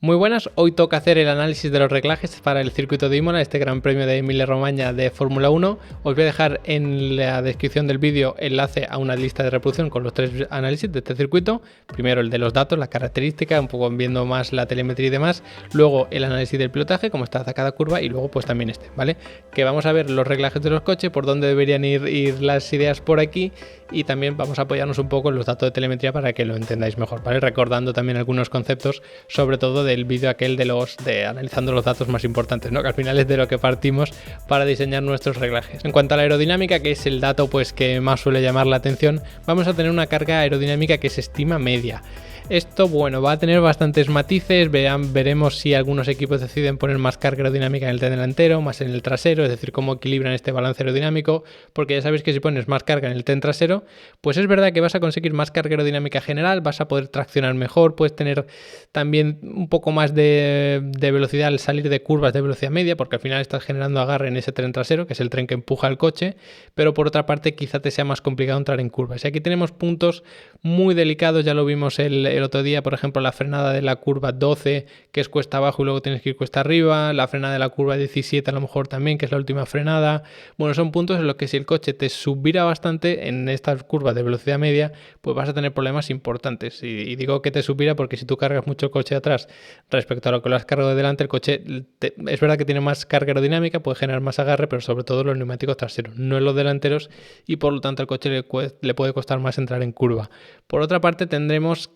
Muy buenas, hoy toca hacer el análisis de los reglajes para el circuito de Imola, este gran premio de Emilia-Romagna de Fórmula 1. Os voy a dejar en la descripción del vídeo enlace a una lista de reproducción con los tres análisis de este circuito. Primero el de los datos, la característica, un poco viendo más la telemetría y demás. Luego el análisis del pilotaje, cómo está cada curva, y luego pues también este, ¿vale? Que vamos a ver los reglajes de los coches, por dónde deberían ir las ideas por aquí, y también vamos a apoyarnos un poco en los datos de telemetría para que lo entendáis mejor, ¿vale? Recordando también algunos conceptos, sobre todo del vídeo aquel de analizando los datos más importantes, ¿no? Que al final es de lo que partimos para diseñar nuestros reglajes. En cuanto a la aerodinámica, que es el dato pues que más suele llamar la atención, vamos a tener una carga aerodinámica que se estima media. Esto, bueno, va a tener bastantes matices, veremos si algunos equipos deciden poner más carga aerodinámica en el tren delantero, más en el trasero, es decir, cómo equilibran este balance aerodinámico, porque ya sabéis que si pones más carga en el tren trasero, pues es verdad que vas a conseguir más carga aerodinámica general, vas a poder traccionar mejor, puedes tener también un poco más de velocidad al salir de curvas de velocidad media, porque al final estás generando agarre en ese tren trasero, que es el tren que empuja el coche, pero por otra parte quizá te sea más complicado entrar en curvas. Y aquí tenemos puntos muy delicados, ya lo vimos el otro día, por ejemplo, la frenada de la curva 12, que es cuesta abajo y luego tienes que ir cuesta arriba, la frenada de la curva 17 a lo mejor también, que es la última frenada. Bueno, son puntos en los que si el coche te subirá bastante en estas curvas de velocidad media, pues vas a tener problemas importantes. Y digo que te subirá porque si tú cargas mucho el coche de atrás respecto a lo que lo has cargado de delante, el coche es verdad que tiene más carga aerodinámica, puede generar más agarre, pero sobre todo los neumáticos traseros, no en los delanteros, y por lo tanto el coche le puede costar más entrar en curva. Por otra parte, tendremos,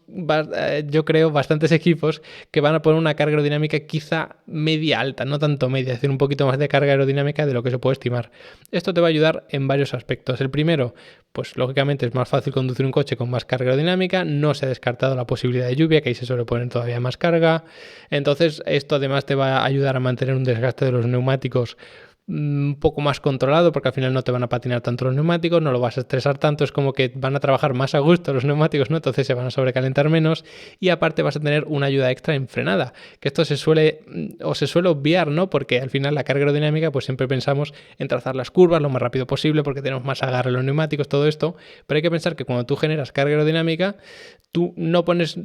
yo creo, bastantes equipos que van a poner una carga aerodinámica quizá media alta, no tanto media, es decir, un poquito más de carga aerodinámica de lo que se puede estimar. Esto te va a ayudar en varios aspectos. El primero, pues lógicamente es más fácil conducir un coche con más carga aerodinámica, no se ha descartado la posibilidad de lluvia, que ahí se suele poner todavía más carga. Entonces, esto además te va a ayudar a mantener un desgaste de los neumáticos un poco más controlado, porque al final no te van a patinar tanto los neumáticos, no lo vas a estresar tanto, es como que van a trabajar más a gusto los neumáticos, ¿no? Entonces se van a sobrecalentar menos, y aparte vas a tener una ayuda extra en frenada, que esto se suele obviar, ¿no? Porque al final la carga aerodinámica, pues siempre pensamos en trazar las curvas lo más rápido posible porque tenemos más agarre en los neumáticos, todo esto, pero hay que pensar que cuando tú generas carga aerodinámica, tú no pones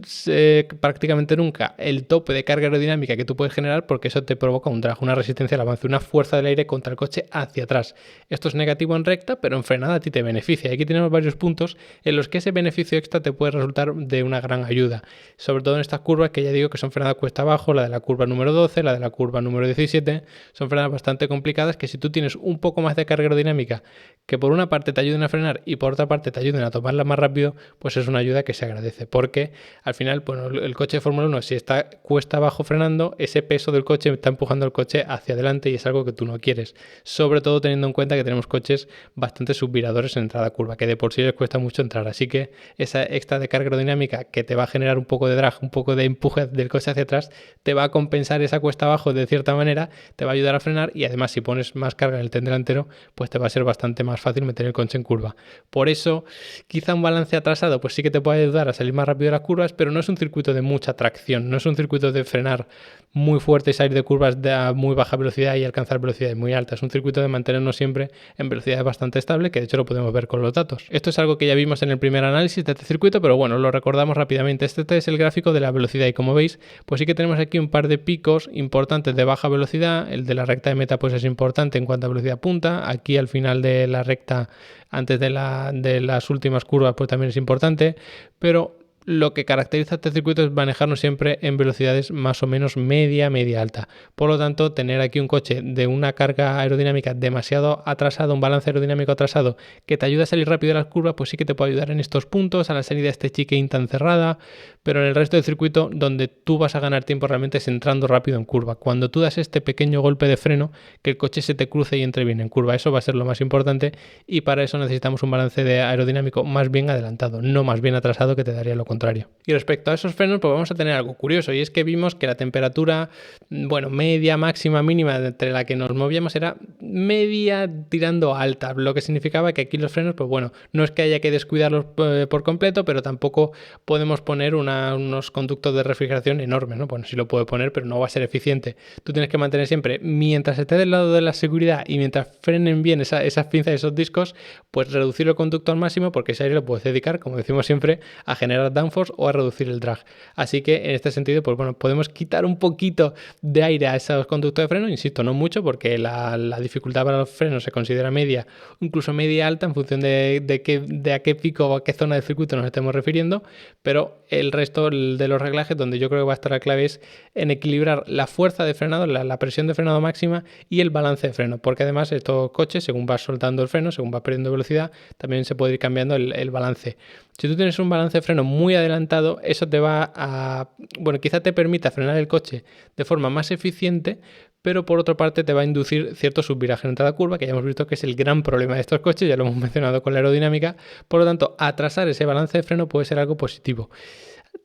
prácticamente nunca el tope de carga aerodinámica que tú puedes generar, porque eso te provoca un drag, una resistencia al avance, una fuerza del aire contra el coche hacia atrás. Esto es negativo en recta, pero en frenada a ti te beneficia. Aquí tenemos varios puntos en los que ese beneficio extra te puede resultar de una gran ayuda, sobre todo en estas curvas que ya digo que son frenadas cuesta abajo, la de la curva número 12, la de la curva número 17, son frenadas bastante complicadas que si tú tienes un poco más de carga aerodinámica que por una parte te ayuden a frenar y por otra parte te ayuden a tomarla más rápido, pues es una ayuda que se agradece, porque al final, bueno, el coche de Fórmula 1, si está cuesta abajo frenando, ese peso del coche está empujando el coche hacia adelante y es algo que tú no quieres, sobre todo teniendo en cuenta que tenemos coches bastante subviradores en entrada a curva, que de por sí les cuesta mucho entrar, así que esa extra de carga aerodinámica que te va a generar un poco de drag, un poco de empuje del coche hacia atrás, te va a compensar esa cuesta abajo de cierta manera, te va a ayudar a frenar, y además si pones más carga en el tren delantero, pues te va a ser bastante más fácil meter el coche en curva. Por eso, quizá un balance atrasado pues sí que te puede ayudar a salir más rápido de las curvas, pero no es un circuito de mucha tracción, no es un circuito de frenar muy fuerte y salir de curvas de muy baja velocidad y alcanzar velocidades muy altas. Es un circuito de mantenernos siempre en velocidades bastante estable, que de hecho lo podemos ver con los datos. Esto es algo que ya vimos en el primer análisis de este circuito, pero bueno, lo recordamos rápidamente. Este es el gráfico de la velocidad y como veis, pues sí que tenemos aquí un par de picos importantes de baja velocidad. El de la recta de meta pues es importante en cuanto a velocidad punta. Aquí al final de la recta, antes de las últimas curvas, pues también es importante, pero lo que caracteriza este circuito es manejarnos siempre en velocidades más o menos media alta. Por lo tanto, tener aquí un coche de una carga aerodinámica demasiado atrasado, un balance aerodinámico atrasado, que te ayuda a salir rápido de las curvas, pues sí que te puede ayudar en estos puntos, a la salida de este chicane tan cerrada, pero en el resto del circuito donde tú vas a ganar tiempo realmente es entrando rápido en curva. Cuando tú das este pequeño golpe de freno, que el coche se te cruce y entre bien en curva, eso va a ser lo más importante, y para eso necesitamos un balance de aerodinámico más bien adelantado, no más bien atrasado, que te daría lo contrario. Y respecto a esos frenos, pues vamos a tener algo curioso, y es que vimos que la temperatura bueno, media, máxima, mínima, entre la que nos movíamos era media tirando alta, lo que significaba que aquí los frenos, pues bueno, no es que haya que descuidarlos por completo, pero tampoco podemos poner unos conductos de refrigeración enormes, ¿no? Bueno, sí lo puede poner, pero no va a ser eficiente. Tú tienes que mantener siempre, mientras esté del lado de la seguridad y mientras frenen bien esas pinzas y esos discos, pues reducir el conducto al máximo, porque ese aire lo puedes dedicar, como decimos siempre, a generar downforce o a reducir el drag. Así que en este sentido, pues bueno, podemos quitar un poquito de aire a esos conductos de freno, insisto, no mucho, porque la dificultad para los frenos se considera media, incluso media alta, en función de a qué pico o a qué zona del circuito nos estemos refiriendo, pero el resto de los reglajes, donde yo creo que va a estar la clave, es en equilibrar la fuerza de frenado, la presión de frenado máxima y el balance de freno, porque además estos coches, según vas soltando el freno, según vas perdiendo velocidad, también se puede ir cambiando el balance. Si tú tienes un balance de freno muy adelantado, eso te va a, bueno, quizá te permita frenar el coche de forma más eficiente, pero por otra parte te va a inducir cierto subviraje en entrada curva, que ya hemos visto que es el gran problema de estos coches, ya lo hemos mencionado con la aerodinámica. Por lo tanto, atrasar ese balance de freno puede ser algo positivo.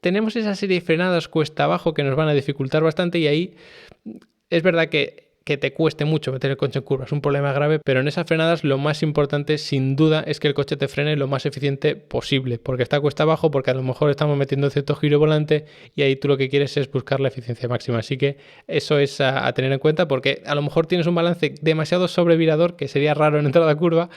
Tenemos esa serie de frenadas cuesta abajo que nos van a dificultar bastante, y ahí es verdad que te cueste mucho meter el coche en curva, es un problema grave, pero en esas frenadas lo más importante sin duda es que el coche te frene lo más eficiente posible, porque está cuesta abajo, porque a lo mejor estamos metiendo cierto giro volante y ahí tú lo que quieres es buscar la eficiencia máxima. Así que eso es a tener en cuenta, porque a lo mejor tienes un balance demasiado sobrevirador, que sería raro en entrada curva,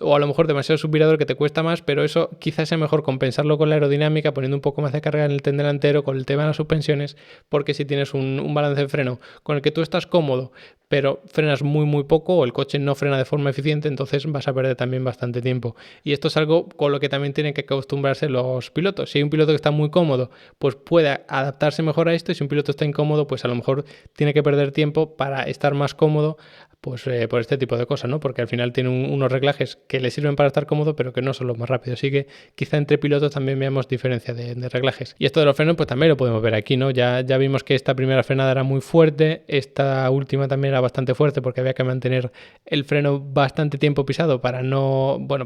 o a lo mejor demasiado subvirador que te cuesta más, pero eso quizás sea mejor compensarlo con la aerodinámica, poniendo un poco más de carga en el tren delantero, con el tema de las suspensiones, porque si tienes un balance de freno con el que tú estás cómodo, pero frenas muy poco, o el coche no frena de forma eficiente, entonces vas a perder también bastante tiempo. Y esto es algo con lo que también tienen que acostumbrarse los pilotos. Si hay un piloto que está muy cómodo, pues puede adaptarse mejor a esto, y si un piloto está incómodo, pues a lo mejor tiene que perder tiempo para estar más cómodo, pues por este tipo de cosas, ¿no? Porque al final tiene unos reglajes que le sirven para estar cómodo, pero que no son los más rápidos. Así que quizá entre pilotos también veamos diferencia de reglajes. Y esto de los frenos, pues también lo podemos ver aquí, ¿no? Ya vimos que esta primera frenada era muy fuerte, esta última también era bastante fuerte, porque había que mantener el freno bastante tiempo pisado para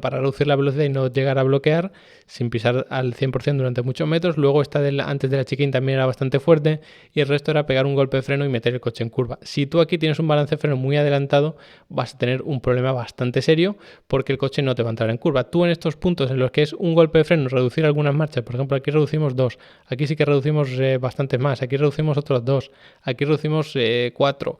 para reducir la velocidad y no llegar a bloquear sin pisar al 100% durante muchos metros. Luego esta antes de la chicane también era bastante fuerte, y el resto era pegar un golpe de freno y meter el coche en curva. Si tú aquí tienes un balance de freno muy adelantado, vas a tener un problema bastante serio, porque el coche no te va a entrar en curva. Tú en estos puntos en los que es un golpe de freno, reducir algunas marchas, por ejemplo aquí reducimos 2, aquí sí que reducimos bastantes más, aquí reducimos otros 2, aquí reducimos 4,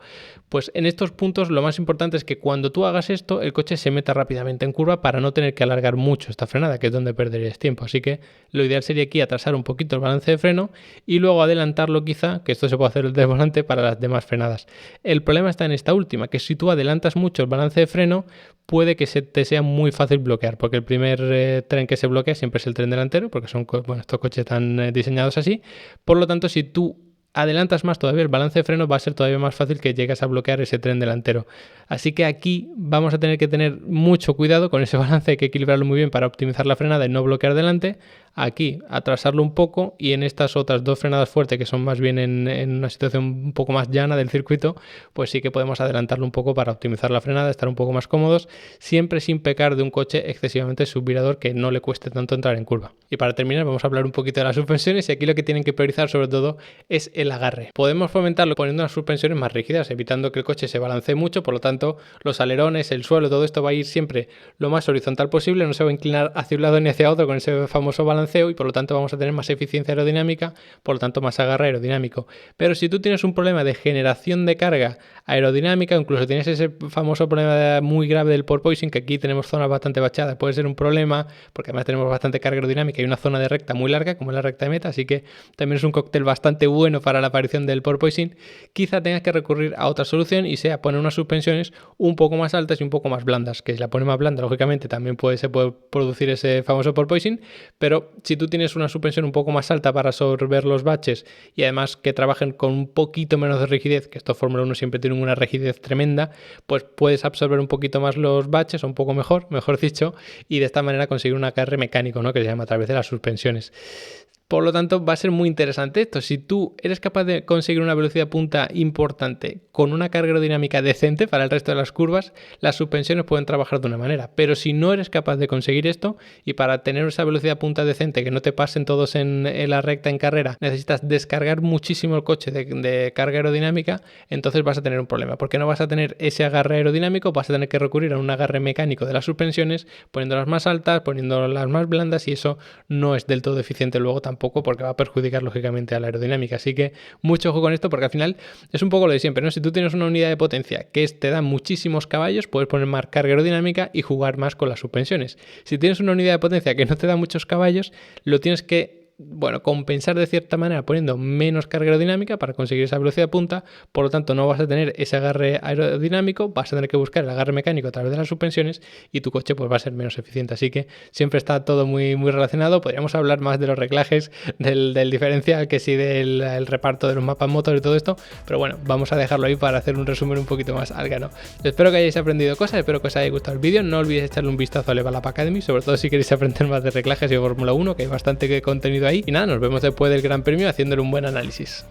pues en estos puntos lo más importante es que cuando tú hagas esto el coche se meta rápidamente en curva, para no tener que alargar mucho esta frenada, que es donde perderías tiempo. Así que lo ideal sería aquí atrasar un poquito el balance de freno y luego adelantarlo, quizá, que esto se puede hacer del volante, para las demás frenadas. El problema está en esta última, que si tú adelantas mucho el balance de freno, puede que te sea muy fácil bloquear, porque el primer tren que se bloquea siempre es el tren delantero, porque estos coches están diseñados así. Por lo tanto, si tú adelantas más todavía el balance de freno, va a ser todavía más fácil que llegues a bloquear ese tren delantero. Así que aquí vamos a tener que tener mucho cuidado con ese balance, hay que equilibrarlo muy bien para optimizar la frenada y no bloquear delante. Aquí atrasarlo un poco, y en estas otras dos frenadas fuertes, que son más bien en una situación un poco más llana del circuito, pues sí que podemos adelantarlo un poco para optimizar la frenada, estar un poco más cómodos, siempre sin pecar de un coche excesivamente subvirador que no le cueste tanto entrar en curva. Y para terminar vamos a hablar un poquito de las suspensiones, y aquí lo que tienen que priorizar sobre todo es el agarre. Podemos fomentarlo poniendo unas suspensiones más rígidas, evitando que el coche se balancee mucho, por lo tanto los alerones, el suelo, todo esto va a ir siempre lo más horizontal posible, no se va a inclinar hacia un lado ni hacia otro con ese famoso balanceo, y por lo tanto vamos a tener más eficiencia aerodinámica, por lo tanto más agarre aerodinámico. Pero si tú tienes un problema de generación de carga aerodinámica, incluso tienes ese famoso problema muy grave del porpoising, que aquí tenemos zonas bastante bachadas, puede ser un problema, porque además tenemos bastante carga aerodinámica y una zona de recta muy larga, como es la recta de meta, así que también es un cóctel bastante bueno para la aparición del porpoising. Quizá tengas que recurrir a otra solución, y sea poner unas suspensiones un poco más altas y un poco más blandas, que si la pones más blanda, lógicamente también se puede producir ese famoso porpoising, pero si tú tienes una suspensión un poco más alta para absorber los baches, y además que trabajen con un poquito menos de rigidez, que estos Fórmula 1 siempre tienen una rigidez tremenda, pues puedes absorber un poquito más los baches, o un poco mejor dicho, y de esta manera conseguir un agarre mecánico, ¿no?, que se llama a través de las suspensiones. Por lo tanto, va a ser muy interesante esto. Si tú eres capaz de conseguir una velocidad punta importante con una carga aerodinámica decente para el resto de las curvas, las suspensiones pueden trabajar de una manera. Pero si no eres capaz de conseguir esto, y para tener esa velocidad punta decente, que no te pasen todos en la recta en carrera, necesitas descargar muchísimo el coche de carga aerodinámica, entonces vas a tener un problema, porque no vas a tener ese agarre aerodinámico, vas a tener que recurrir a un agarre mecánico de las suspensiones, poniéndolas más altas, poniéndolas más blandas, y eso no es del todo eficiente luego tampoco, porque va a perjudicar lógicamente a la aerodinámica. Así que mucho ojo con esto, porque al final es un poco lo de siempre, ¿no? Si tú tienes una unidad de potencia que te da muchísimos caballos, puedes poner más carga aerodinámica y jugar más con las suspensiones. Si tienes una unidad de potencia que no te da muchos caballos, lo tienes que compensar de cierta manera poniendo menos carga aerodinámica para conseguir esa velocidad punta. Por lo tanto, no vas a tener ese agarre aerodinámico, vas a tener que buscar el agarre mecánico a través de las suspensiones, y tu coche pues va a ser menos eficiente. Así que siempre está todo muy, muy relacionado. Podríamos hablar más de los reglajes, del diferencial, que sí del reparto de los mapas motor y todo esto, pero bueno, vamos a dejarlo ahí para hacer un resumen un poquito más al grano. Espero que hayáis aprendido cosas, espero que os haya gustado el vídeo. No olvidéis echarle un vistazo a Level Up Academy, sobre todo si queréis aprender más de reglajes y de Fórmula 1, que hay bastante contenido ahí. Y nada, nos vemos después del Gran Premio haciéndole un buen análisis.